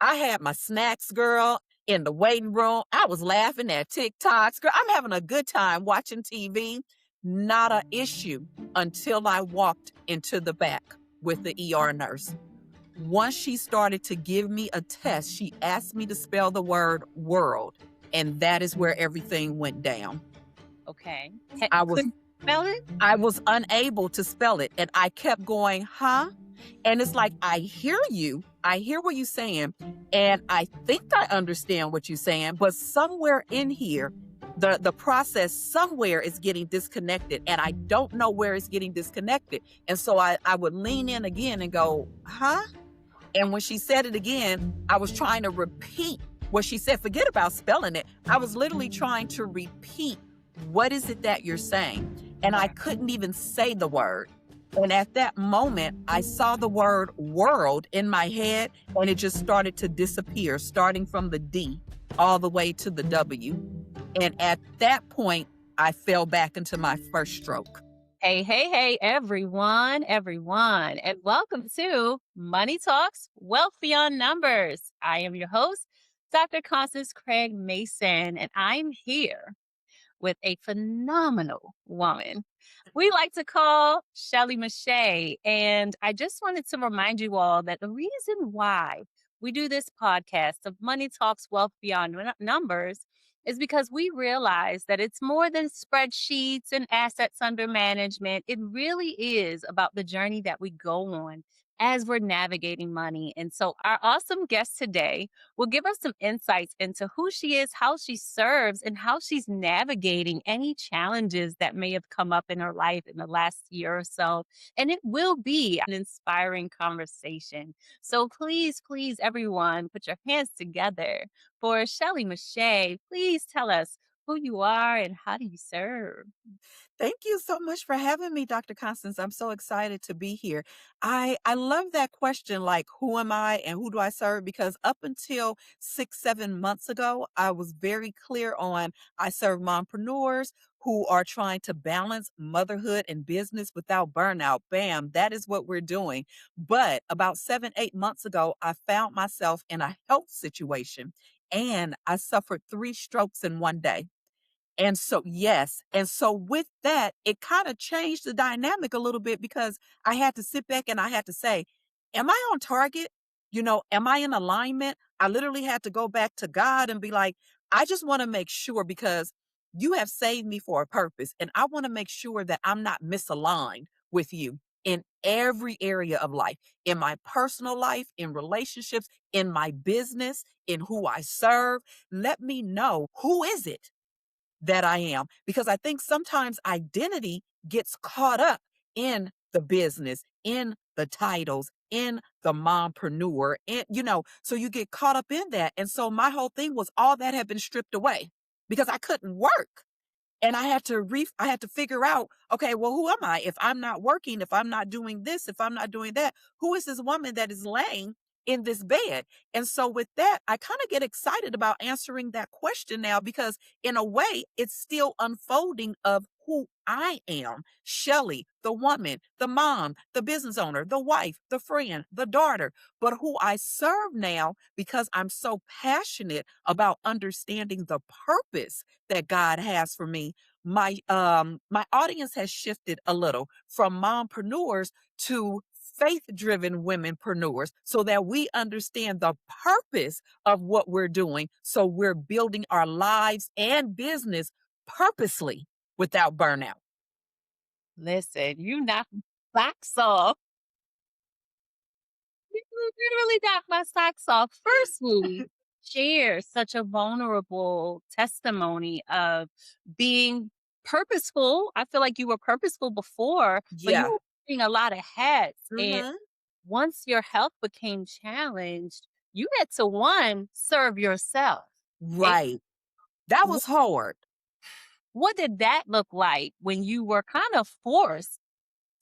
I had my snacks, girl, in the waiting room. I was laughing at TikToks. Girl, I'm having a good time watching TV. Not an issue until I walked into the back with the ER nurse. Once she started to give me a test, she asked me to spell the word world. And that is where everything went down. Okay. I You was couldn't spell it? I was unable to spell it. And I kept going, huh? And it's like, I hear you. I hear what you're saying. And I think I understand what you're saying. But somewhere in here, the process somewhere is getting disconnected. And I don't know where it's getting disconnected. And so I would lean in again and go, huh? And when she said it again, I was trying to repeat what she said. Forget about spelling it. I was literally trying to repeat, what is it that you're saying? And I couldn't even say the word. And at that moment, I saw the word world in my head, and it just started to disappear, starting from the D all the way to the W. And at that point, I fell back into my first stroke. Hey, everyone, and welcome to Money Talks, Wealth Beyond Numbers. I am your host, Dr. Constance Craig-Mason, and I'm here with a phenomenal woman we like to call Shelley Meche'tte. And I just wanted to remind you all that the reason why we do this podcast of Money Talks Wealth Beyond Numbers is because we realize that it's more than spreadsheets and assets under management. It really is about the journey that we go on as we're navigating money. And so our awesome guest today will give us some insights into who she is, how she serves, and how she's navigating any challenges that may have come up in her life in the last year or so. And it will be an inspiring conversation. So please, everyone, put your hands together for Shelley Meche'tte. Please tell us who you are and how do you serve? Thank you so much for having me, Dr. Constance. I'm so excited to be here. I love that question, like, who am I and who do I serve? Because up until 6, 7 months ago, I was very clear on I serve mompreneurs who are trying to balance motherhood and business without burnout. Bam, that is what we're doing. But about 7, 8 months ago, I found myself in a health situation and I suffered 3 strokes in one day. And so, yes. And so with that, it kind of changed the dynamic a little bit because I had to sit back and I had to say, am I on target? Am I in alignment? I literally had to go back to God and be like, I just want to make sure because you have saved me for a purpose. And I want to make sure that I'm not misaligned with you in every area of life, in my personal life, in relationships, in my business, in who I serve. Let me know, who is it that I am? Because I think sometimes identity gets caught up in the business, in the titles, in the mompreneur, and so you get caught up in that. And so my whole thing was all that had been stripped away because I couldn't work. And I had to figure out, okay, well, who am I? If I'm not working, if I'm not doing this, if I'm not doing that, who is this woman that is laying in this bed? And so with that, I kind of get excited about answering that question now because in a way, it's still unfolding of who I am. Shelley, the woman, the mom, the business owner, the wife, the friend, the daughter, but who I serve now because I'm so passionate about understanding the purpose that God has for me. My audience has shifted a little from mompreneurs to faith-driven womenpreneurs so that we understand the purpose of what we're doing. So we're building our lives and business purposely without burnout. Listen, you knocked my socks off. You literally knocked my socks off. Firstly, share such a vulnerable testimony of being purposeful. I feel like you were purposeful before, but you Yeah. were wearing a lot of hats. And Mhm. once your health became challenged, you had to one, serve yourself. And Right. That was hard. what did that look like when you were kind of forced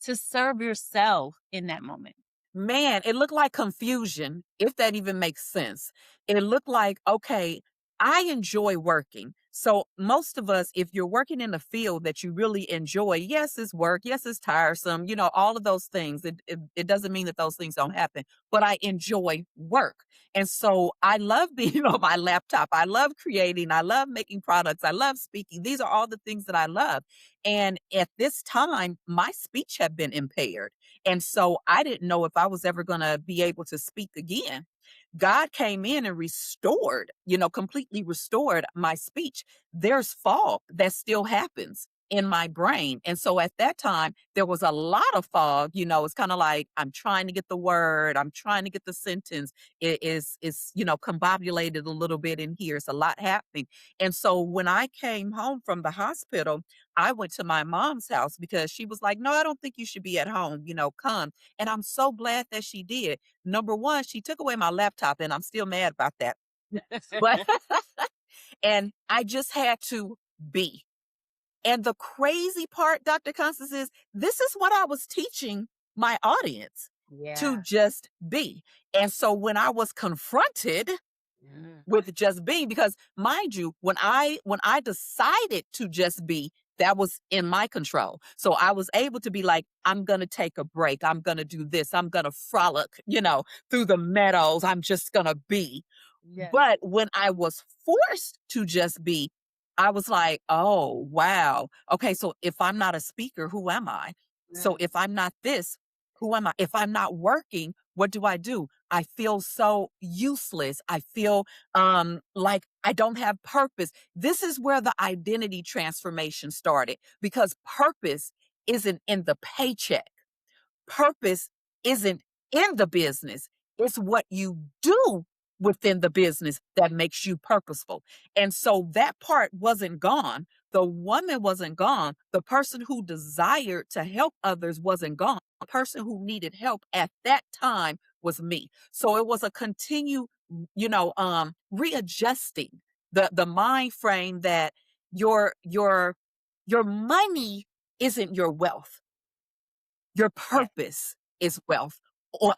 to serve yourself in that moment? Man, it looked like confusion, if that even makes sense. It looked like, okay, I enjoy working. So most of us, if you're working in a field that you really enjoy, yes, it's work, yes, it's tiresome, all of those things. It doesn't mean that those things don't happen, but I enjoy work. And so I love being on my laptop. I love creating. I love making products. I love speaking. These are all the things that I love. And at this time, my speech had been impaired. And so I didn't know if I was ever going to be able to speak again. God came in and restored, completely restored my speech. There's fog that still happens in my brain. And so at that time, there was a lot of fog. It's kind of like I'm trying to get the word, I'm trying to get the sentence. It's combobulated a little bit in here. It's a lot happening. And so when I came home from the hospital, I went to my mom's house because she was like, "No, I don't think you should be at home, come." And I'm so glad that she did. Number one, she took away my laptop, and I'm still mad about that. But and I just had to be. And the crazy part, Dr. Constance, is this is what I was teaching my audience, to Yeah. just be. And so when I was confronted Mm. with just being, because mind you, when I decided to just be, that was in my control. So I was able to be like, I'm going to take a break, I'm going to do this, I'm going to frolic, through the meadows, I'm just going to be. Yes. But when I was forced to just be, I was like, oh wow, okay, so if I'm not a speaker, who am I? So Yes. if I'm not this, who am I? If I'm not working, what do? I feel so useless. I feel like I don't have purpose. This is where the identity transformation started, because purpose isn't in the paycheck. Purpose isn't in the business. It's what you do within the business that makes you purposeful. And so that part wasn't gone. The woman wasn't gone. The person who desired to help others wasn't gone. The person who needed help at that time was me. So it was a readjusting the mind frame that your money isn't your wealth. Your Yes. purpose is wealth,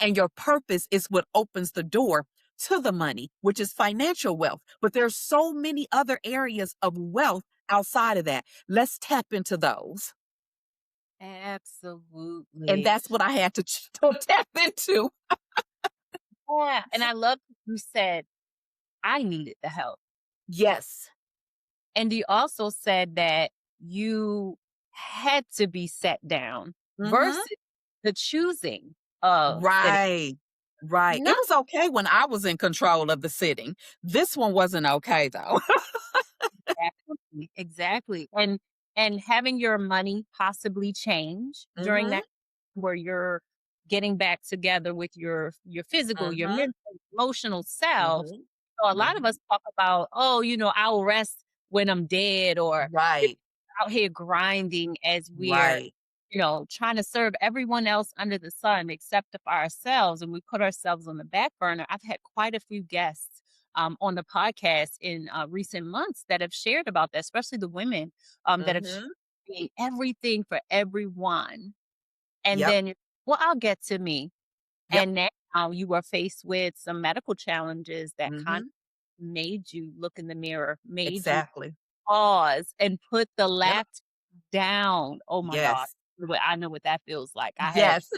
and your purpose is what opens the door to the money, which is financial wealth. But there's so many other areas of wealth outside of that. Let's tap into those. And Absolutely. that's what I had to, to tap into. Yeah. And I love that you said I needed the help. Yes. And you also said that you had to be set down Hmm. versus the choosing of sitting. Right. Right. It Not was okay when I was in control of the sitting. This one wasn't okay though. exactly, exactly. And having your money possibly change during Hmm. that where you're getting back together with your physical, your Hmm. mental, emotional self. Hmm. So a lot of Hmm. us talk about, oh, I'll rest when I'm dead, or Right. out here grinding as we're, Right. trying to serve everyone else under the sun except for ourselves. And we put ourselves on the back burner. I've had quite a few guests on the podcast in recent months that have shared about that, especially the women that have Hmm. been everything for everyone. And Yep. then, well, I'll get to me. Yep. And now you are faced with some medical challenges that kind of Hmm. made you look in the mirror, made you Exactly. pause and put the Yep. laptop down. Oh my God. Yes. I know what that feels like. I had Yes.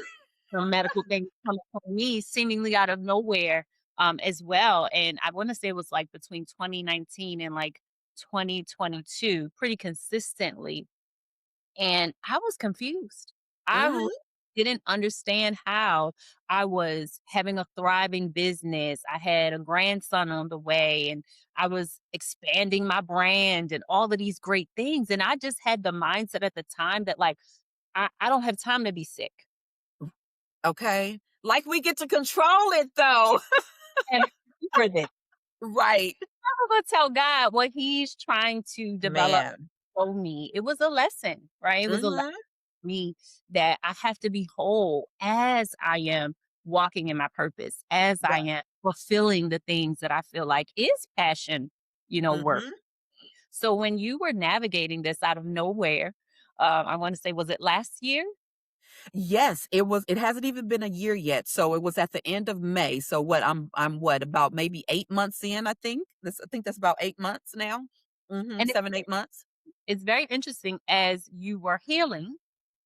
some medical things come upon me seemingly out of nowhere as well. And I want to say it was like between 2019 and like 2022, pretty consistently. And I was confused. I really Hmm. didn't understand how I was having a thriving business. I had a grandson on the way, and I was expanding my brand and all of these great things. And I just had the mindset at the time that, like, I don't have time to be sick. Okay. Like we get to control it though. And for this, Right. I'm gonna tell God what He's trying to develop Man. for me. It was a lesson, right? It was a Hmm. me that I have to be whole as I am walking in my purpose, as I Right. am fulfilling the things that I feel like is passion, work. Hmm. So when you were navigating this out of nowhere, I want to say, was it last year? Yes, it hasn't even been a year yet. So it was at the end of May. So what I'm what, about maybe 8 months in, I think. I think that's about 8 months now. Mhm, And 7, 8 months. it's very interesting as you were healing,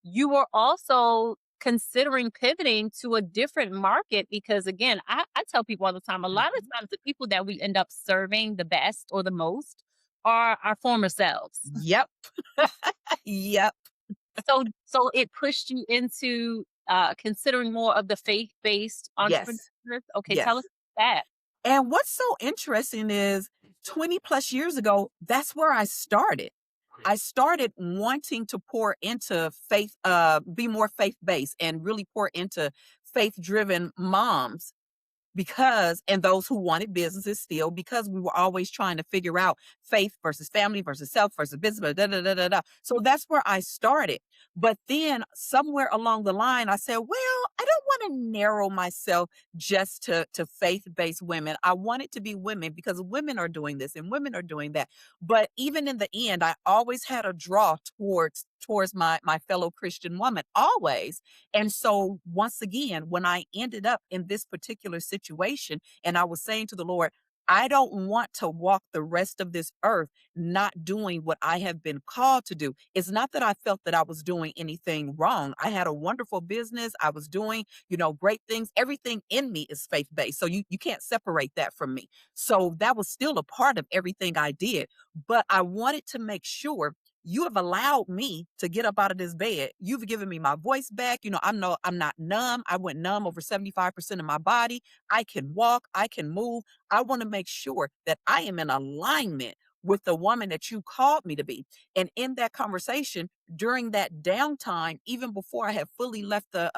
you were also considering pivoting to a different market because again, I tell people all the time, a lot of Mhm. times the people that we end up serving the best or the most are our former selves. Yep. Yep. So it pushed you into considering more of the faith-based entrepreneurs. Yes. Okay, tell us Yes. that. And what's so interesting is 20 plus years ago, that's where I started. I started wanting to pour into faith, be more faith based and really pour into faith driven moms because and those who wanted businesses still because we were always trying to figure out faith versus family versus self versus business da, da, da, da, da. So that's where I started, but then somewhere along the line I said, well, I don't want to narrow myself just to faith-based women. I want it to be women because women are doing this and women are doing that. But even in the end, I always had a draw towards my fellow Christian woman, always. And so once again, when I ended up in this particular situation and I was saying to the Lord, I don't want to walk the rest of this earth not doing what I have been called to do. It's not that I felt that I was doing anything wrong. I had a wonderful business. I was doing, great things. Everything in me is faith-based. So you can't separate that from me. So that was still a part of everything I did. But I wanted to make sure you have allowed me to get up out of this bed. You've given me my voice back. I'm not numb. I went numb over 75% of my body. I can walk, I can move. I want to make sure that I am in alignment with the woman that you called me to be. And in that conversation, during that downtime, even before I had fully left the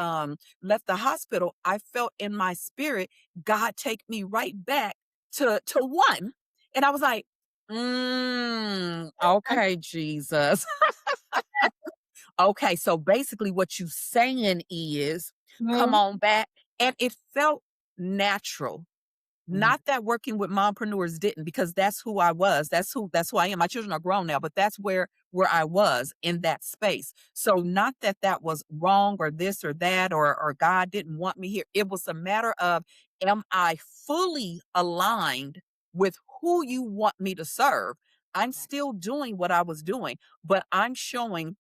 hospital, I felt in my spirit God take me right back to one. And I was like, okay, Jesus. Okay, so basically what you saying is, come Mhm. on back. And it felt natural. Mhm. Not that working with mompreneurs didn't, because that's who I was. That's who I am. My children are grown now, but that's where I was in that space. So not that that was wrong or this or that or God didn't want me here. It was a matter of, am I fully aligned with who you want me to serve? I'm still doing what I was doing, but I'm showing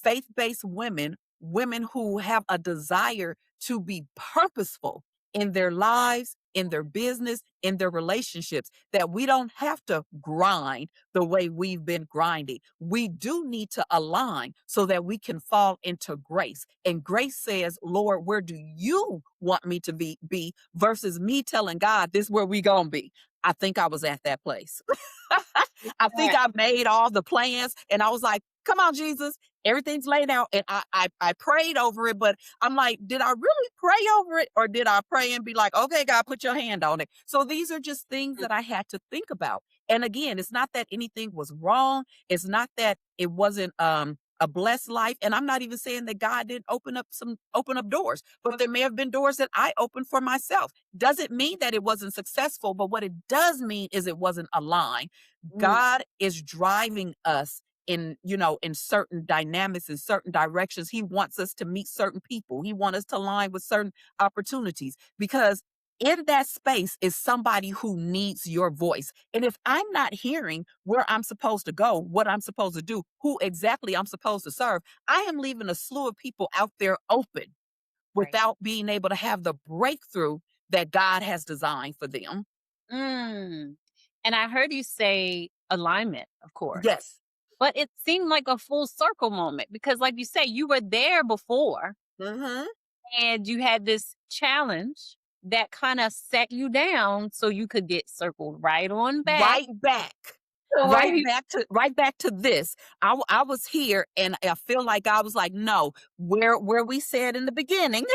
faith-based women, women who have a desire to be purposeful in their lives, in their business, in their relationships, that we don't have to grind the way we've been grinding. We do need to align so that we can fall into grace. And grace says, Lord, where do you want me to be versus me telling God, this is where we gonna be. I think I was at that place. I think Yeah. I made all the plans and I was like, come on, Jesus, everything's laid out. And I prayed over it, but I'm like, did I really pray over it? Or did I pray and be like, okay, God, put your hand on it? So these are just things that I had to think about. And again, it's not that anything was wrong. It's not that it wasn't a blessed life. And I'm not even saying that God didn't open up doors, but there may have been doors that I opened for myself. Doesn't mean that it wasn't successful, but what it does mean is it wasn't aligned. Mm. God is driving us in certain dynamics, in certain directions. He wants us to meet certain people. He wants us to align with certain opportunities because in that space is somebody who needs your voice. And if I'm not hearing where I'm supposed to go, what I'm supposed to do, who exactly I'm supposed to serve, I am leaving a slew of people out there open Right. without being able to have the breakthrough that God has designed for them. Mm. And I heard you say alignment, of course, Yes. but it seemed like a full circle moment because, like you say, you were there before Hmm. and you had this challenge that kind of set you down so you could get circled right on back Right back. to where you. Right back to this. I was here and I feel like I was like, no, where we said in the beginning,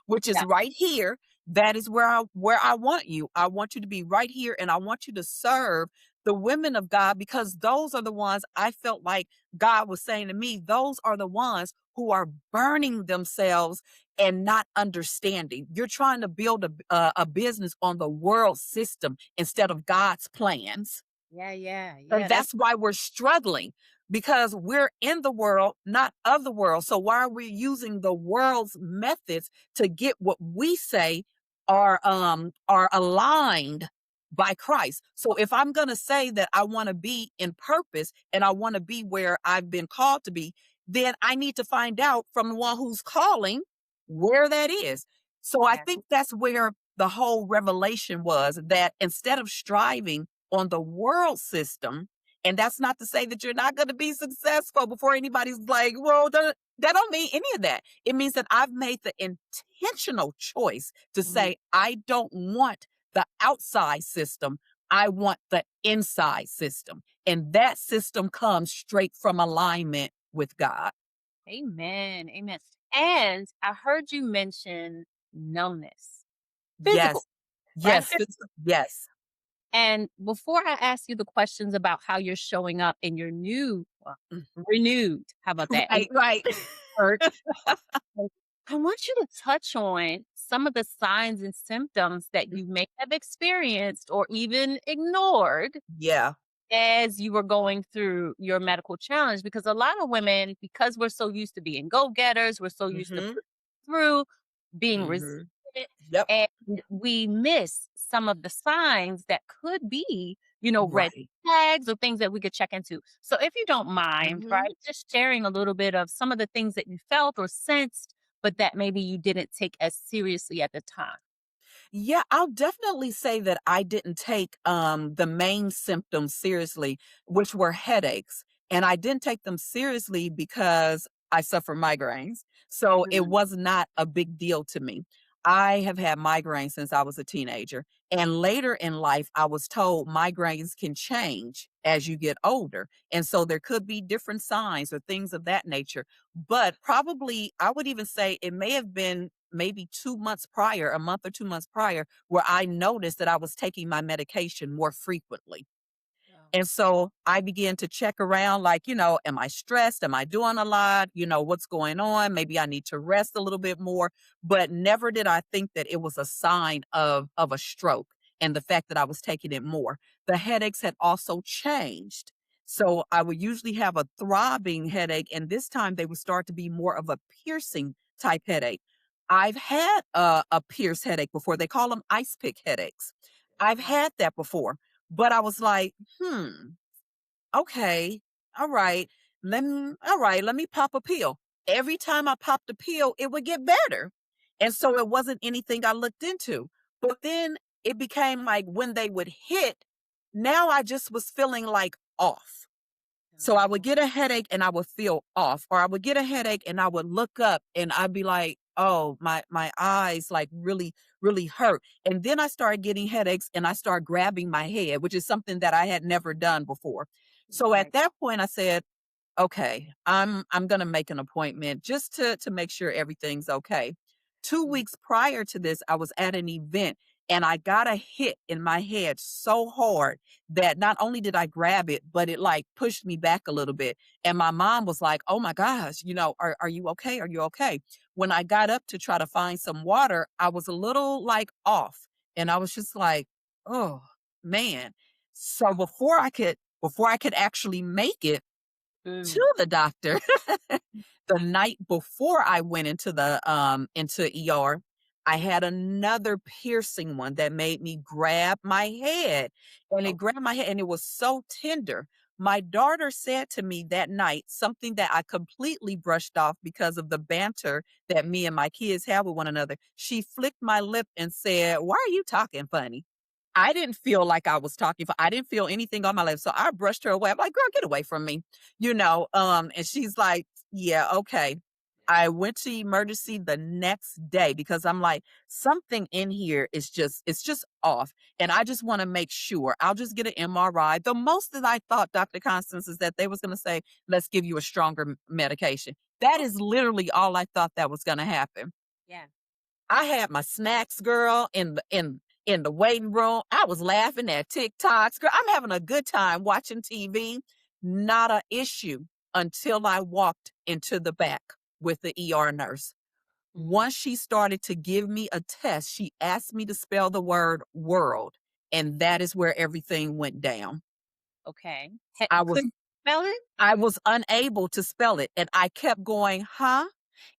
which is Yeah. right here, that is where I want you. I want you to be right here and I want you to serve the women of God because those are the ones I felt like God was saying to me, those are the ones who are burning themselves and not understanding. You're trying to build a business on the world system instead of God's plans. Yeah, yeah, And yeah. That's that's why we're struggling because we're in the world, not of the world. So why are we using the world's methods to get what we say are aligned by Christ. So if I'm going to say that I want to be in purpose and I want to be where I've been called to be, then I need to find out from the one who's calling where that is. So I Yeah. think that's where the whole revelation was, that instead of striving on the world system, and that's not to say that you're not going to be successful before anybody's like, well, that don't mean any of that. It means that I've made the intentional choice to Mhm. say, I don't want the outside system. I want the inside system. And that system comes straight from alignment with God. Amen. Amen. And I heard you mention numbness, physical, Yes. right? Yes. Yes. And before I ask you the questions about how you're showing up in your Mm. renewed, how about that? And Right. Right. hurt, I want you to touch on some of the signs and symptoms that you may have experienced or even ignored Yeah. as you were going through your medical challenge. Because a lot of women, because we're so used to being go getters, we're so used to Hmm. pushing through, being Hmm. resilient, Yep. and we miss some of the signs that could be, red Right. flags or things that we could check into. So if you don't mind, Hmm. right, just sharing a little bit of some of the things that you felt or sensed, but that maybe you didn't take as seriously at the time. Yeah, I'll definitely say that I didn't take the main symptoms seriously, which were headaches. And I didn't take them seriously because I suffer migraines. So it Mm, was not a big deal to me. I have had migraines since I was a teenager. And later in life, I was told migraines can change as you get older. And so there could be different signs or things of that nature. But probably, I would even say it may have been maybe 2 months prior, a month or 2 months prior, where I noticed that I was taking my medication more frequently. yeah. And so I began to check around, like, am I stressed? Am I doing a lot? What's going on? Maybe I need to rest a little bit more. But never did I think that it was a sign of a stroke and the fact that I was taking it more. The headaches had also changed. So I would usually have a throbbing headache, and this time they would start to be more of a piercing type headache. I've had a pierce headache before. They call them ice pick headaches. I've Wow. had that before, but I was like, okay, all right, let me pop a pill. Every time I popped a pill, it would get better. And so it wasn't anything I looked into. But then it became like when they would hit, now I just was feeling like off. So I would Oh, get a headache and I would feel off, or I would get a headache and I would look up and I'd be like, oh, my eyes like really, really hurt. And then I started getting headaches and I started grabbing my head, which is something that I had never done before. So at right. that point I said, okay, I'm gonna make an appointment just to make sure everything's okay. Two Mm, weeks prior to this, I was at an event and I got a hit in my head so hard that not only did I grab it, but it like pushed me back a little bit. And my mom was like, oh my gosh, are you okay? Are you okay? When I got up to try to find some water, I was a little like off. And I was just like, oh man. So before I could actually make it mm, to the doctor, the night before I went into ER, I had another piercing one that made me grab my head, and it oh, grabbed my head and it was so tender. My daughter said to me that night something that I completely brushed off because of the banter that me and my kids have with one another. She flicked my lip and said, "Why are you talking funny?" I didn't feel like I was talking I didn't feel anything on my lips. So I brushed her away. I'm like, girl, get away from me. And she's like, yeah, okay. I went to emergency the next day because I'm like, something in here it's just off. And I just want to make sure. I'll just get an MRI. The most that I thought, Dr. Constance, is that they was gonna say, let's give you a stronger medication. That oh, is literally all I thought that was gonna happen. yeah. I had my snacks, girl, in the waiting room. I was laughing at TikToks. Girl, I'm having a good time watching TV. Not a issue until I walked into the back with the ER nurse. Mhm. Once she started to give me a test, she asked me to spell the word world, and that is where everything went down. Okay. I You was couldn't spell it? I was unable to spell it, and I kept going, "Huh?"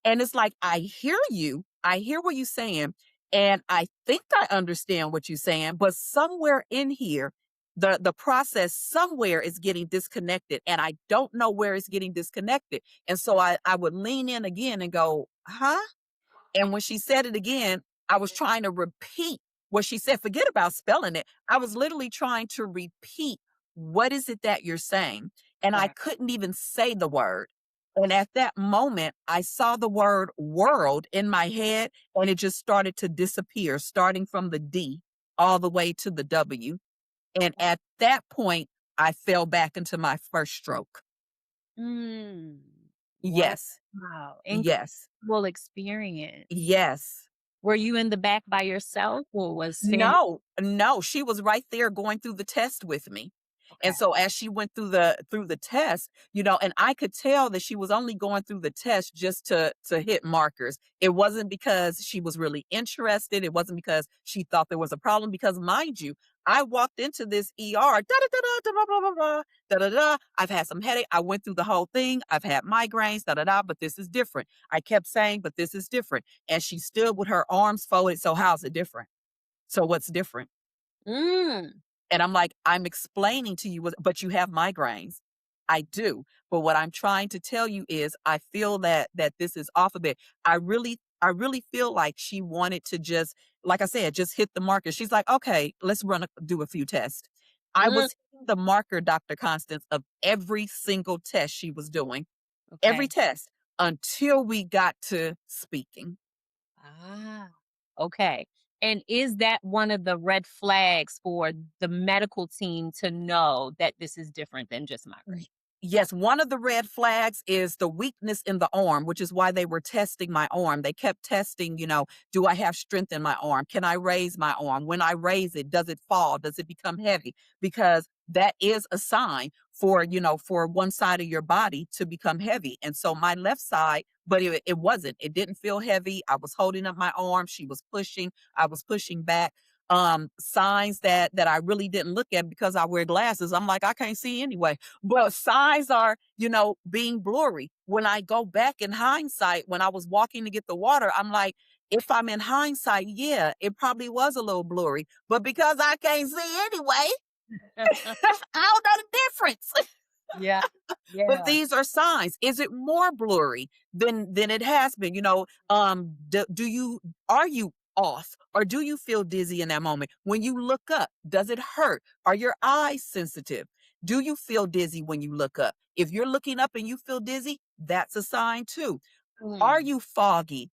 And it's like, I hear you. I hear what you're saying. And I think I understand what you're saying, but somewhere in here, the process somewhere is getting disconnected, and I don't know where it's getting disconnected. And so I would lean in again and go, huh? And when she said it again, I was trying to repeat what she said. Forget about spelling it. I was literally trying to repeat, what is it that you're saying? And I Right. couldn't even say the word. And at that moment, I saw the word world in my head, and it just started to disappear, starting from the D all the way to the W. And at that point, I fell back into my first stroke. Mm. Yes. Wow. Yes. Incredible experience. Yes. Were you in the back by yourself or was family? No, no, she was right there going through the test with me. And Okay. so as she went through the test, and I could tell that she was only going through the test just to hit markers. It wasn't because she was really interested. It wasn't because she thought there was a problem. Because mind you, I walked into this ER, da da da da da blah, blah, blah, blah, da da da. I've had some headache. I went through the whole thing. I've had migraines, da da da. But this is different. I kept saying, but this is different. And she stood with her arms folded. So how's it different? So what's different? Mm. And I'm like, I'm explaining to you, but you have migraines. I do. But what I'm trying to tell you is I feel that this is off a bit. I really feel like she wanted to just, like I said, just hit the marker. She's like, okay, let's do a few tests. I Mm. was hitting the marker, Dr. Constance, of every single test she was doing, every Okay. test until we got to speaking. Ah. Okay. And is that one of the red flags for the medical team to know that this is different than just migraine? Y Yes, one of the red flags is the weakness in the arm, which is why they were testing my arm. They kept testing, do I have strength in my arm? Can I raise my arm? When I raise it, does it fall? Does it become heavy? Because that is a sign for one side of your body to become heavy. And so my left side, but it wasn't. It didn't feel heavy. I was holding up my arm. She was pushing. I was pushing back. Signs that I really didn't look at because I wear glasses. I'm like, I can't see anyway. But signs are, being blurry. When I go back in hindsight, when I was walking to get the water, I'm like, if I'm in hindsight, yeah, it probably was a little blurry. But because I can't see anyway, I don't know the difference. Yeah. But Yeah. these are signs. Is it more blurry than it has been? Do you are you off or do you feel dizzy in that moment? When you look up, does it hurt? Are your eyes sensitive? Do you feel dizzy when you look up? If you're looking up and you feel dizzy, that's a sign too. Are Mm. you foggy?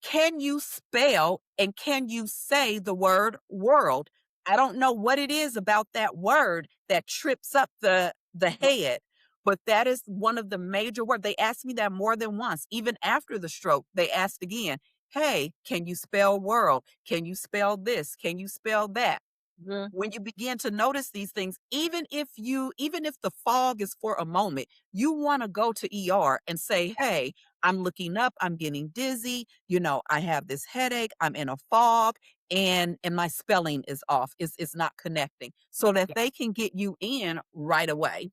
Can you spell and can you say the word world? I don't know what it is about that word that trips up the head, but that is one of the major words. They asked me that more than once. Even after the stroke, they asked again, "Hey, can you spell world? Can you spell this? Can you spell that?" Mhm. When you begin to notice these things, even if the fog is for a moment, you want to go to ER and say, hey, I'm looking up, I'm getting dizzy, I have this headache, I'm in a fog, and my spelling is off, it's not connecting, so that Yeah. they can get you in right away.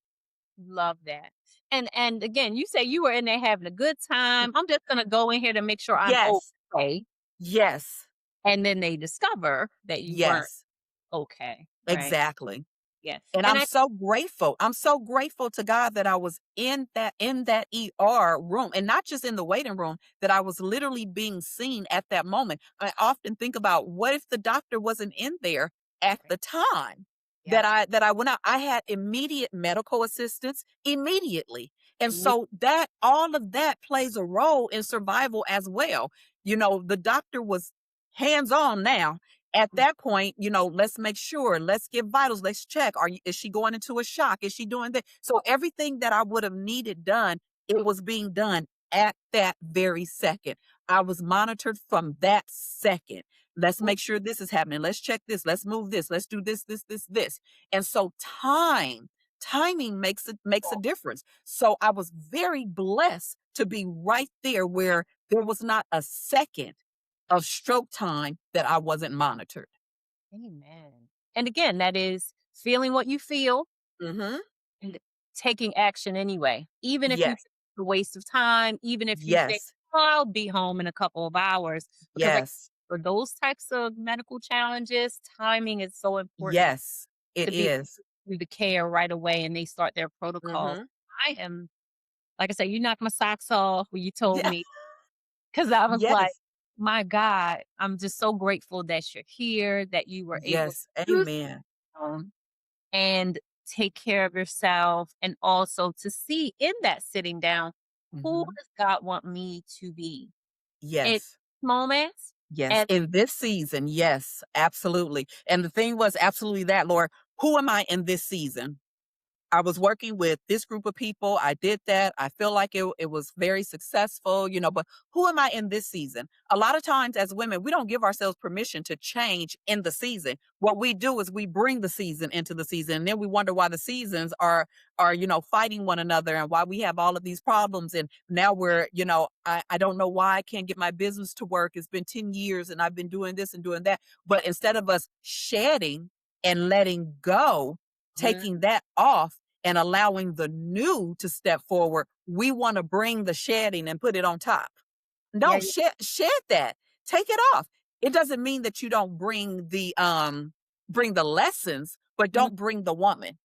Love that. And again, you say you were in there having a good time. I'm just gonna go in here to make sure I'm Yes, okay. yes, And then they discover that you weren't yes, okay. Right. exactly. Yes. And And I'm I so grateful. I'm so grateful to God that I was in that ER room, and not just in the waiting room, that I was literally being seen at that moment. I often think about, what if the doctor wasn't in there at right. the time Yep. that I went out. I had immediate medical assistance immediately. And Me. so that all of that plays a role in survival as well. The doctor was hands on now. At that point, let's make sure, let's get vitals, let's check. Is she going into a shock? Is she doing that? So everything that I would have needed done, it was being done at that very second. I was monitored from that second. Let's make sure this is happening. Let's check this. Let's move this. Let's do this, this, this, this. And so timing makes a difference. So I was very blessed to be right there where there was not a second of stroke time that I wasn't monitored. Amen. And again, that is feeling what you feel Mhm. and taking action anyway. Even if you think Yes. it's a waste of time, even if you think, Yes. oh, I'll be home in a couple of hours because I can Yes. for those types of medical challenges, timing is so important Yes, it to be is. do the care right away and they start their protocols. Mhm. I am, like I said, you knocked my socks off when you told Yeah. me, because I was like, Yes. my God, I'm just so grateful that you're here, that you were able to Yes. use Amen. your phone and take care of yourself, and also to see in that sitting down, who Mhm. does God want me to be in Yes. moments? Yes. And In this season, yes, absolutely. And the thing was absolutely that, Lord, who am I in this season? I was working with this group of people. I did that. I feel like it was very successful, but who am I in this season? A lot of times as women, we don't give ourselves permission to change in the season. What we do is we bring the season into the season, and then we wonder why the seasons are fighting one another, and why we have all of these problems. And now I don't know why I can't get my business to work. It's been 10 years and I've been doing this and doing that. But instead of us shedding and letting go, Mhm. taking that off and allowing the new to step forward, we want to bring the shedding and put it on top. Yeah, No, shed that. Take it off. It doesn't mean that you don't bring the lessons, but mhm, don't bring the woman.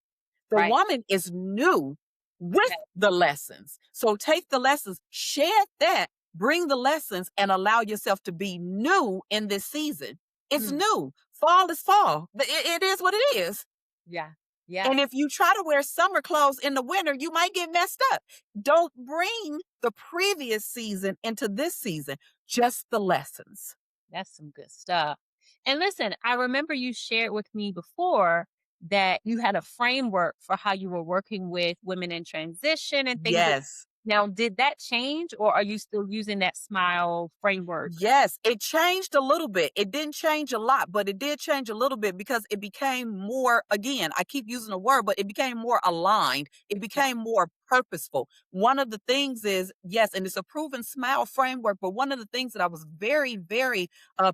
The right. woman is new with Yeah, the lessons. So take the lessons, shed that, bring the lessons, and allow yourself to be new in this season. It's mhm, new. Fall is fall. It is what it is. yeah, And yes, if you try to wear summer clothes in the winter, you might get messed up. Don't bring the previous season into this season, just the lessons. that's some good stuff. And listen, I remember you shared with me before that you had a framework for how you were working with women in transition and things like. Yes. Now, did that change, or are you still using that SMILE framework? Yes, it changed a little bit. It didn't change a lot, but it did change a little bit because it became more, again, I keep using the word, but it became more aligned. It Yeah. became more purposeful. One of the things is, yes, and it's a proven SMILE framework, but one of the things that I was very, very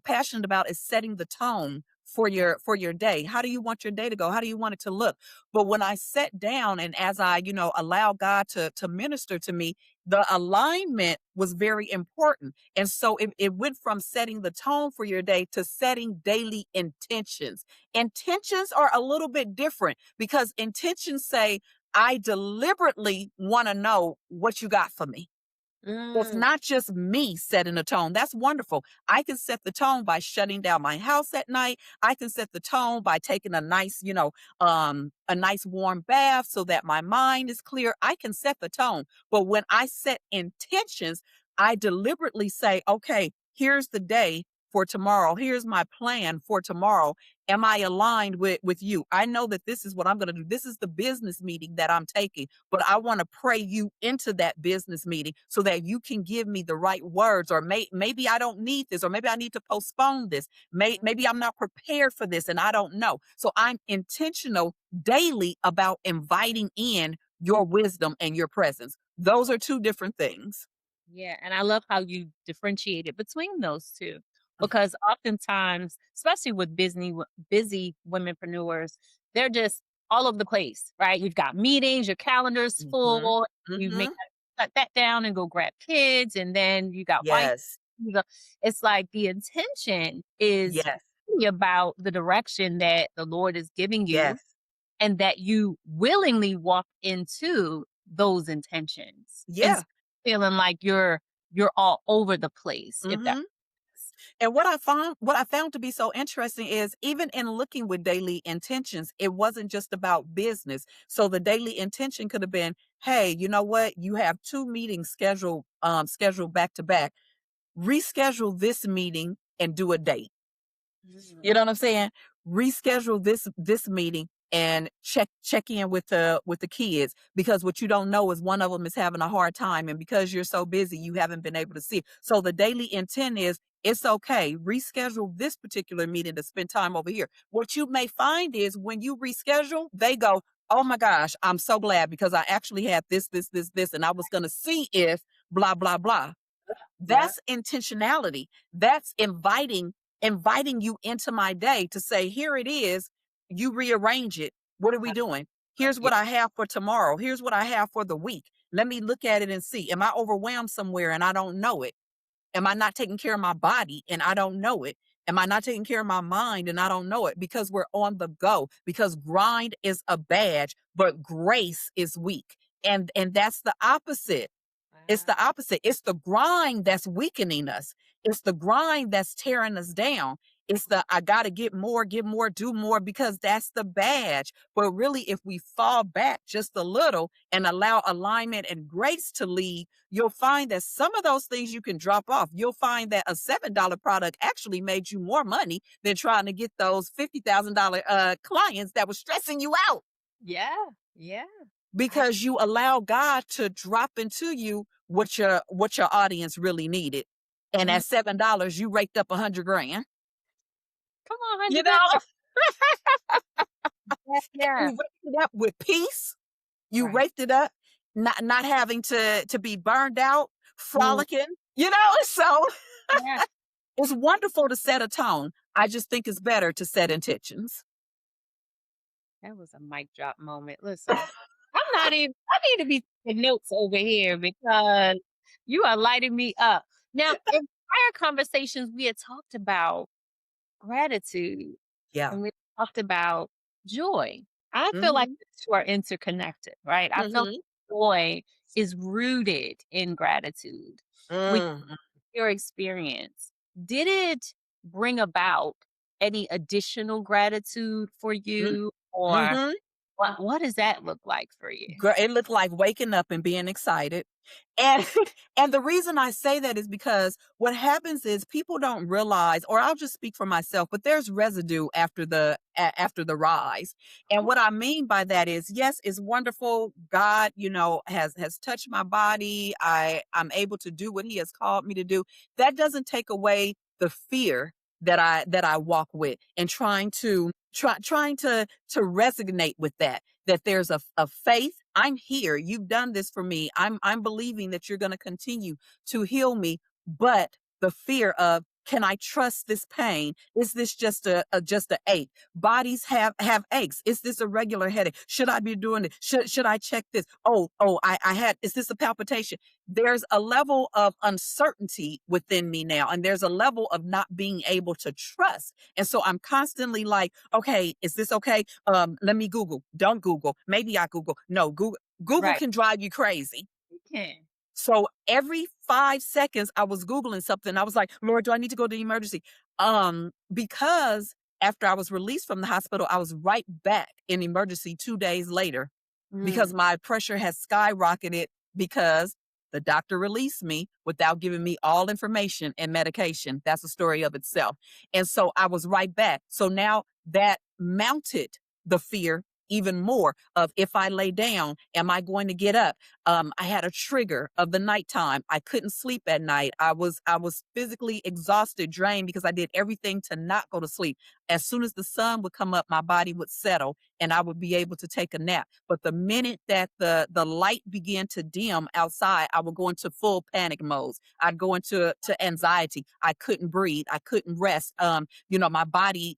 passionate about is setting the tone for your day. How do you want your day to go? How do you want it to look? But when I sat down and as I, allow God to minister to me, the alignment was very important. And so it went from setting the tone for your day to setting daily intentions. Intentions are a little bit different because intentions say, I deliberately want to know what you got for me. It's Mm, not just me setting the tone. That's wonderful. I can set the tone by shutting down my house at night. I can set the tone by taking a nice warm bath so that my mind is clear. I can set the tone. But when I set intentions, I deliberately say, okay, here's the day for tomorrow. Here's my plan for tomorrow. Am I aligned with you? I know that this is what I'm going to do. This is the business meeting that I'm taking, but I want to pray you into that business meeting so that you can give me the right words. Or maybe I don't need this, or maybe I need to postpone this. Maybe I'm not prepared for this and I don't know. So I'm intentional daily about inviting in your wisdom and your presence. Those are two different things. yeah, and I love how you differentiated between those 2, because oftentimes, especially with busy womenpreneurs, they're just all over the place, right? You've got meetings, your calendar's Hmm. full, you may Hmm. cut that down and go grab kids, and then you got wife. Yes. You know, it's like the intention is Yes. really about the direction that the Lord is giving you, Yes. and that you willingly walk into those intentions instead Yeah. of feeling like you're all over the place, if that Hmm. makes. And what I found to be so interesting is even in looking with daily intentions, it wasn't just about business. So the daily intention could have been, hey, you know what? You have two meetings scheduled back to back. Reschedule this meeting and do a date. Mm, You know what I'm saying? Reschedule this meeting and check in with the kids, because what you don't know is one of them is having a hard time, and because you're so busy you haven't been able to see it. So the daily intent is, it's okay, reschedule this particular meeting to spend time over here. What you may find is when you reschedule, they go, oh my gosh, I'm so glad because I actually had this and I was going to see if blah blah blah. yeah, That's intentionality. That's inviting you into my day to say, here it is. You rearrange it. What are we doing? Here's yeah, what I have for tomorrow. Here's what I have for the week. Let me look at it and see. Am I overwhelmed somewhere and I don't know it? Am I not taking care of my body and I don't know it? Am I not taking care of my mind and I don't know it? Because we're on the go, because grind is a badge, but grace is weak. And that's the opposite. It's the Wow. opposite. It's the grind that's weakening us. It's the grind that's tearing us down. It's the I got to get more, do more because that's the badge. But really, if we fall back just a little and allow alignment and grace to lead, you'll find that some of those things you can drop off. You'll find that a $7 product actually made you more money than trying to get those $50,000 clients that were stressing you out Yeah. Yeah. I because you allow God to drop into you what your audience really needed. And mhm. at $7, you raked up 100 grand. Come on, You 100 grand. know, Yeah, you yeah. raked it up with peace. You Right. raked it up, not having to be burned out, Mm, frolicking. You know, so yeah. it's wonderful to set a tone. I just think it's better to set intentions. That was a mic drop moment. Listen, I need to be taking notes over here because you are lighting me up. Now, in prior conversations, we had talked about gratitude Yeah. and we talked about joy. I feel like Hmm. the two are interconnected, right? I feel Hmm. like joy is rooted in gratitude. With Hmm. your experience, did it bring about any additional gratitude for you? Or Hmm. what does that look like for you? It looked like waking up and being excited. And and the reason I say that is because what happens is people don't realize, or I'll just speak for myself, but there's residue after after the rise. And what I mean by that is, yes, it's wonderful. God, has touched my body. I'm able to do what He has called me to do. That doesn't take away the fear that I walk with, and trying to resonate with that there's a faith. I'm here. You've done this for me. I'm believing that you're going to continue to heal me. But the fear of, can I trust this pain? Is this just a ache? Bodies have aches. Is this a regular headache? Should I be doing it? Should I check this? Oh, I had. Is this a palpitation? There's a level of uncertainty within me now, and there's a level of not being able to trust. And so I'm constantly like, okay, is this okay? Let me Google. Don't Google. Maybe I Google. No, Google Right. can drive you crazy. You can. So every 5 seconds I was Googling something. I was like, Lord, do I need to go to the emergency? Because after I was released from the hospital, I was right back in emergency 2 days later because Mm, my pressure has skyrocketed because the doctor released me without giving me all information and medication. That's a story of itself. And so I was right back. So now that mounted the fear even more of, if I lay down, am I going to get up? I had a trigger of the nighttime. I couldn't sleep at night. I was physically exhausted, drained because I did everything to not go to sleep. As soon as the sun would come up, my body would settle and I would be able to take a nap. But the minute that the light began to dim outside, I would go into full panic modes. I'd go into anxiety. I couldn't breathe. I couldn't rest. My body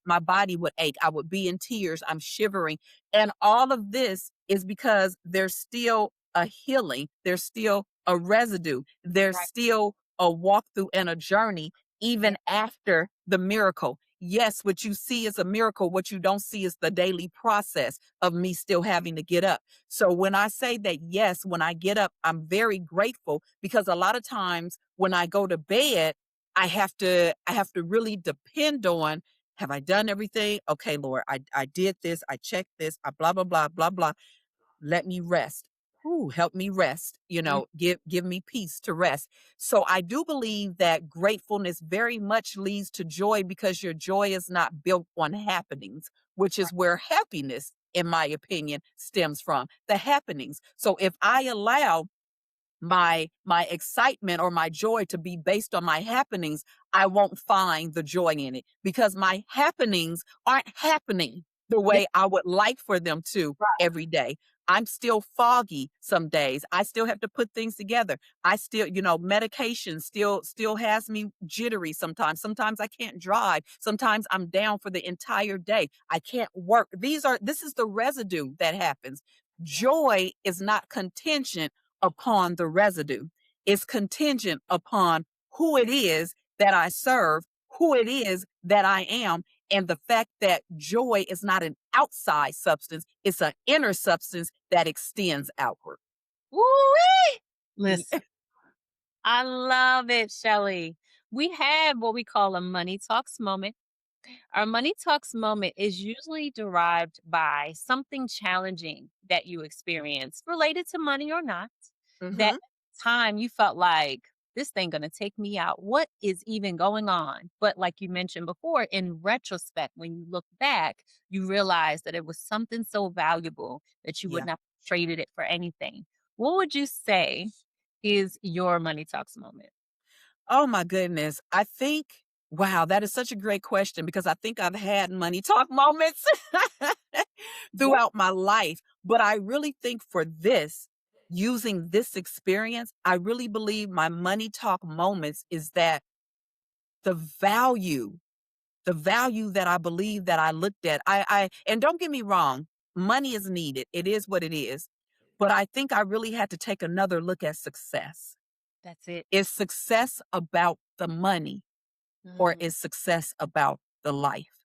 would ache. I would be in tears. I'm shivering. And all of this is because there's still a healing. There's still a residue. There's right. still a walkthrough and a journey, Yeah. even after the miracle. Yes, what you see is a miracle. What you don't see is the daily process of me still having to get up. So when I say that, yes, when I get up, I'm very grateful, because a lot of times when I go to bed, I have to really depend on, have I done everything? Okay, Lord, I did this, I checked this, I blah, blah, blah, blah, blah. Let me rest. Ooh, help me rest. Mm, Give me peace to rest. So I do believe that gratefulness very much leads to joy, because your joy is not built on happenings, which is right. where happiness, in my opinion, stems from. The happenings. So if I allow my excitement or my joy to be based on my happenings, I won't find the joy in it, because my happenings aren't happening the Yeah. way I would like for them to Right. every day. I'm still foggy some days. I still have to put things together. I still, medication still has me jittery sometimes. Sometimes I can't drive. Sometimes I'm down for the entire day. I can't work. This is the residue that happens. Yeah. Joy is not contingent upon the residue. It's contingent upon who it is that I serve, who it is that I am, and the fact that joy is not an outside substance, it's an inner substance that extends outward. Woo-wee! Ye Listen, I love it, Shelley. We have what we call a money talks moment. Our money talks moment is usually derived by something challenging that you experience related to money or not. That Mhm. time you felt like this thing gonna take me out. What is even going on? But like you mentioned before, in retrospect, when you look back, you realize that it was something so valuable that you would Yeah. not have traded it for anything. What would you say is your money talks moment? Oh my goodness. I think wow, that is such a great question because I think I've had money talk moments Yeah. throughout my life, but I really think for this, using this experience, I really believe my money talk moments is that the value the value that I believe that I looked at, I and don't get me wrong, money is needed. It is what it is. But I think I really had to take another look at success. That's it. Is success about the money or Mm, is success about the life?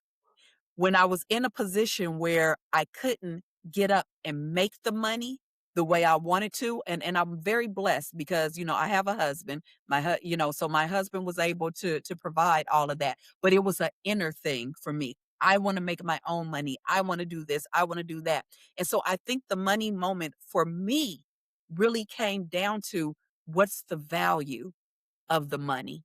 When I was in a position where I couldn't get up and make the money the way I wanted to, and I'm very blessed because I have a husband, so my husband was able to provide all of that, but it was an inner thing for me. I want to make my own money. I want to do this. I want to do that. And so I think the money moment for me really came down to what's the value of the money.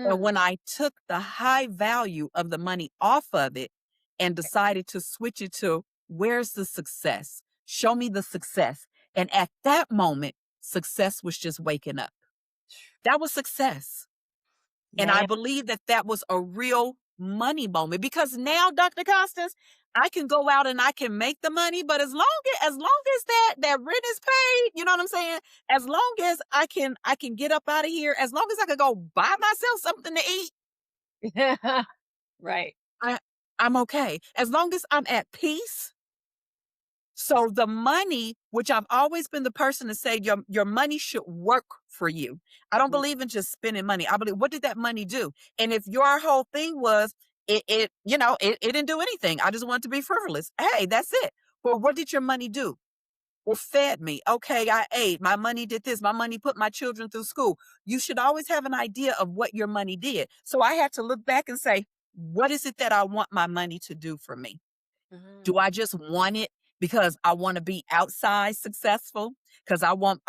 And mm, when I took the high value of the money off of it and decided to switch it to where's the success? Show me the success. And at that moment, success was just waking up. That was success. And I man. believe that that was a real money moment because now, Dr. Constance, I can go out and I can make the money, but as long as that rent is paid, you know what I'm saying? As long as I can get up out of here, as long as I can go buy myself something to eat, Right. I I'm okay. As long as I'm at peace. So the money, which I've always been the person to say your money should work for you. I don't Mm, believe in just spending money. I believe what did that money do? And if your whole thing was it didn't do anything. I just want to be frivolous. Hey, that's it. But what did your money do? It fed me. Okay, I ate. My money did this. My money put my children through school. You should always have an idea of what your money did. So I had to look back and say, what is it that I want my money to do for me? Do mhm, I just want it because I want to be outside successful? Because I want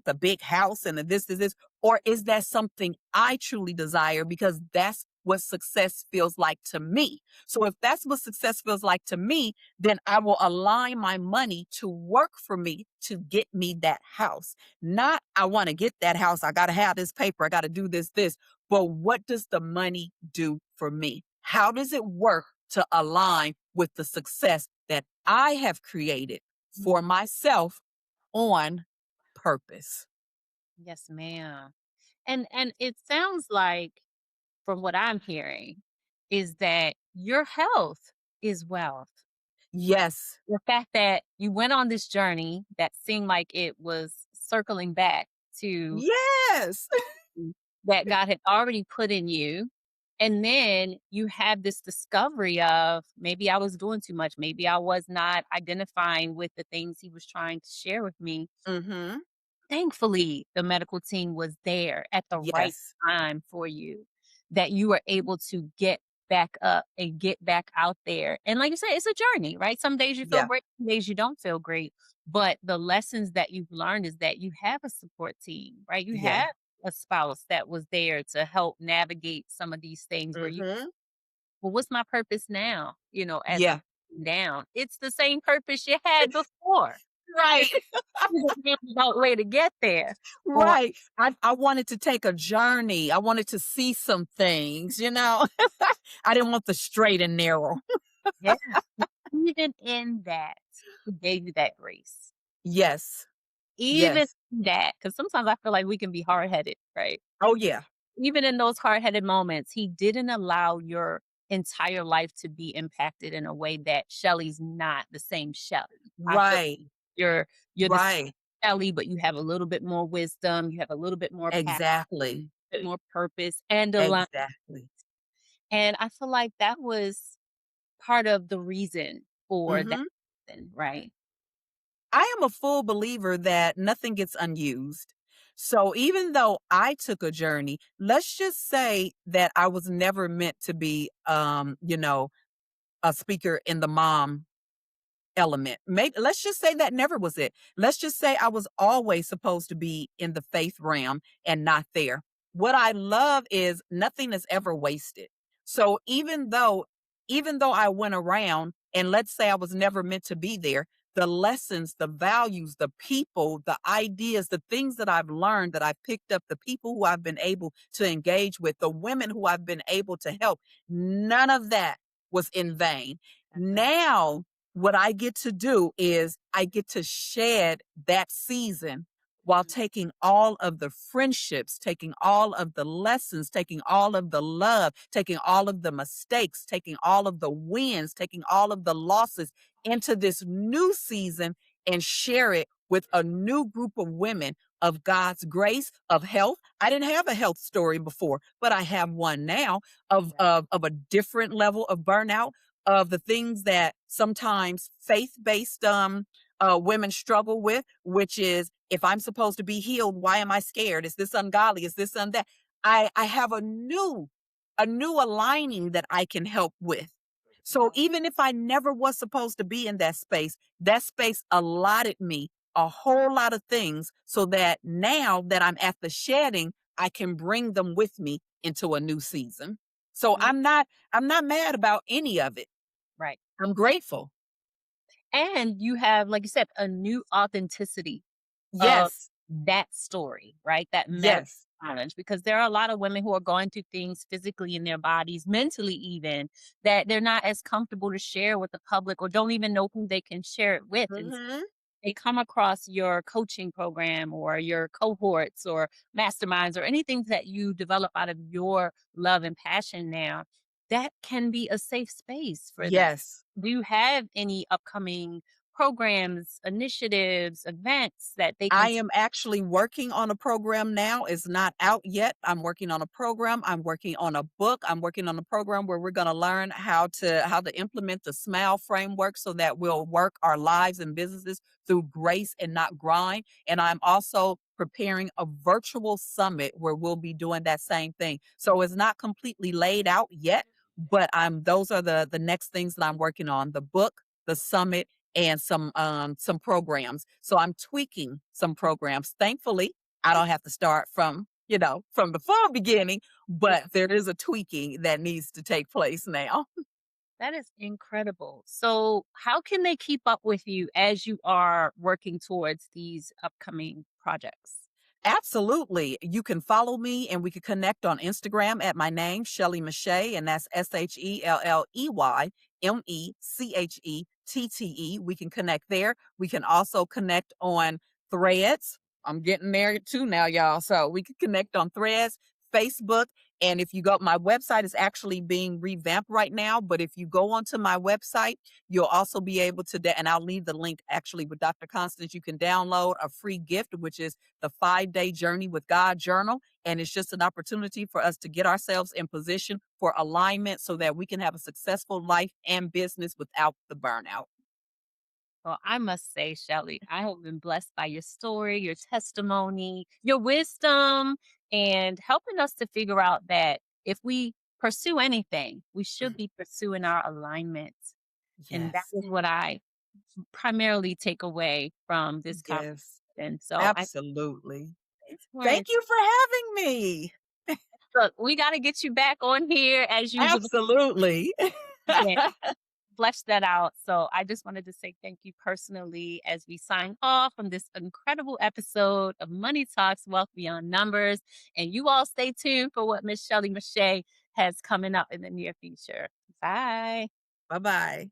the big house and the this, or is that something I truly desire because that's what success feels like to me? So if that's what success feels like to me, then I will align my money to work for me to get me that house. Not I want to get that house. I got to have this paper. I got to do this. But what does the money do for me? How does it work to align with the success that I have created for mhm. myself on purpose? Yes, ma'am. And it sounds like from what I'm hearing is that your health is wealth. Yes. The fact that you went on this journey that seemed like it was circling back to Yes. that God had already put in you. And then you have this discovery of maybe I was doing too much. Maybe I was not identifying with the things he was trying to share with me. Mhm. Thankfully, the medical team was there at the right Yes. time for you, that you were able to get back up and get back out there. And like you said, it's a journey, right? Some days you feel Yeah. great, some days you don't feel great. But the lessons that you've learned is that you have a support team, right? You Yeah. have a spouse that was there to help navigate some of these things where you, Mhm. well, what's my purpose now? As I'm Yeah. down, it's the same purpose you had before. Right. There's a roundabout way to get there. Or Right. I wanted to take a journey. I wanted to see some things. I didn't want the straight and narrow. yeah, even in that, he gave you that grace. Yes. Even Yes. in that, because sometimes I feel like we can be hard headed, right? Oh yeah. Even in those hard headed moments, he didn't allow your entire life to be impacted in a way that Shelley's not the same Shelley. I feel Right. you're the same Right. Shelley, but you have a little bit more wisdom, you have a little bit more passion, Exactly. a bit more purpose and alignment. Exactly. And I feel like that was part of the reason for that, Mhm. right? I am a full believer that nothing gets unused. So even though I took a journey, let's just say that I was never meant to be, a speaker in the mom element. Maybe let's just say that never was it. Let's just say I was always supposed to be in the faith realm and not there. What I love is nothing is ever wasted. So even though I went around and let's say I was never meant to be there, the lessons, the values, the people, the ideas, the things that I've learned, that I've picked up, the people who I've been able to engage with, the women who I've been able to help, none of that was in vain. That's right. Now what I get to do is I get to shed that season while Mhm. taking all of the friendships, taking all of the lessons, taking all of the love, taking all of the mistakes, taking all of the wins, taking all of the losses into this new season and share it with a new group of women of God's grace, of health. I didn't have a health story before, but I have one now of, Right. of a different level of burnout, of the things that sometimes faith-based women struggle with, which is if I'm supposed to be healed, why am I scared? Is this ungodly? Is this that? I have a new aligning that I can help with. So Wow. even if I never was supposed to be in that space allotted me a whole lot of things so that now that I'm at the shedding, I can bring them with me into a new season. So Mhm. I'm not mad about any of it. Right. I'm grateful. And you have, like you said, a new authenticity of Yes. that story, right? That medical Yes. challenge, because there are a lot of women who are going through things physically in their bodies, mentally even, that they're not as comfortable to share with the public or don't even know who they can share it with. And Mhm. they come across your coaching program or your cohorts or masterminds or anything that you develop out of your love and passion now, that can be a safe space for them. Yes. Do you have any upcoming programs, initiatives, events that they I can am actually working on a program now. It's not out yet. I'm working on a program. I'm working on a book. I'm working on a program where we're going to learn how to implement the SMILE framework so that we'll work our lives and businesses through grace and not grind. And I'm also preparing a virtual summit where we'll be doing that same thing. So it's not completely laid out yet, but I'm those are the next things that I'm working on. The book, the summit, and some programs. So I'm tweaking some programs. Thankfully, I don't have to start from the full beginning, Yeah, but there is a tweaking that needs to take place now. that is incredible. So, how can they keep up with you as you are working towards these upcoming projects? Absolutely. You can follow me and we can connect on Instagram at my name, Shelley Meche'tte, and that's SHELLEYMECHETTE. We can connect there. We can also connect on Threads. I'm getting there too now, y'all. So we can connect on Threads, Facebook. And if you go, my website is actually being revamped right now. But if you go onto my website, you'll also be able to, and I'll leave the link actually with Dr. Constance. You can download a free gift, which is the 5-day Journey with God journal. And it's just an opportunity for us to get ourselves in position for alignment so that we can have a successful life and business without the burnout. Well, I must say, Shelley, I have been blessed by your story, your testimony, your wisdom, and helping us to figure out that if we pursue anything, we should be pursuing our alignment. And that Yes. is what I primarily take away from this Yes. conversation. So I Absolutely. for Thank you for having me. look, we got to get you back on here as usual. Absolutely. Again, flesh that out. So I just wanted to say thank you personally as we sign off from this incredible episode of Money Talks Wealth Beyond Numbers. And you all stay tuned for what Miss Shelley Meche'tte has coming up in the near future. Bye. Bye bye.